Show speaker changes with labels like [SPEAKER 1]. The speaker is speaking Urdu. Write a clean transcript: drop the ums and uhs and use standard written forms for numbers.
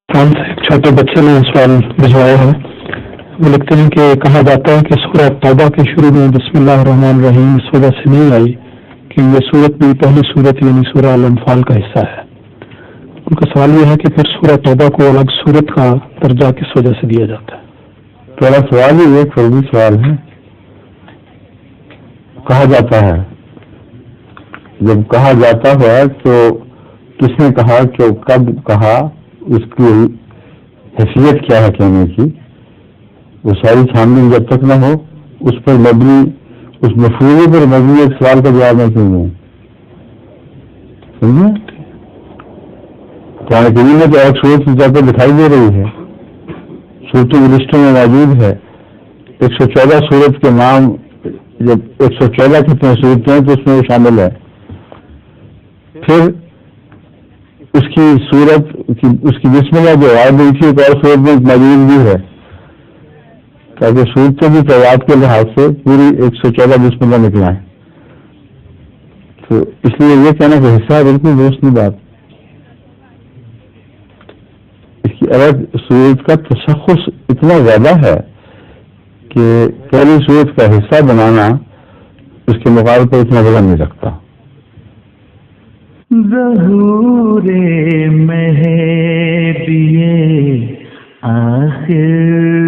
[SPEAKER 1] سے ایک چھوٹے بچے نے سوال بھجوایا ہے. وہ لکھتے ہیں کہ کہا جاتا ہے کہ سورہ توبہ کے شروع میں بسم اللہ الرحمن الرحیم اس وجہ سے نہیں آئی کہ یہ سورت بھی پہلی سورت یعنی سورہ الانفال کا حصہ ہے. ان کا سوال یہ ہے کہ پھر سورہ توبہ کو الگ سورت کا درجہ کس وجہ سے دیا جاتا ہے؟
[SPEAKER 2] پہلا سوال ہی ایک فرضی سوال ہے. کہا جاتا ہے، جب کہا جاتا ہے تو کس نے کہا کہ کب کہا، اس کی حیثیت کیا ہے کہنے کی، وہ ساری چھانبین جب تک نہ ہو اس پر مبنی، اس مفہوم پر مبنی ایک سوال کا جواب میں کیوں دوں؟ سمجھے؟ قرآن کریم میں تو ایک صورت کی طور پر دکھائی دے رہی ہے، صورتوں کی لسٹوں میں موجود ہے. 114 صورت کے نام، جب 114 کتنے صورتیں ہیں تو اس میں وہ شامل ہے. پھر اس کی صورت اس کی بسم اللہ جو آئے ہوئی تھی ایک اور صورت میں موجود بھی ہے، تاکہ صورتوں کی تعداد کے لحاظ سے پوری 114 بسم اللہ نکلائیں. تو اس لیے یہ کہنا کہ حصہ بالکل درست نہیں بات. اس کی الگ صورت کا تشخص اتنا زیادہ ہے کہ پہلی صورت کا حصہ بنانا اس کے مقابلے پر اتنا وزن نہیں رکھتا.
[SPEAKER 3] ظہور مہدیِ آخر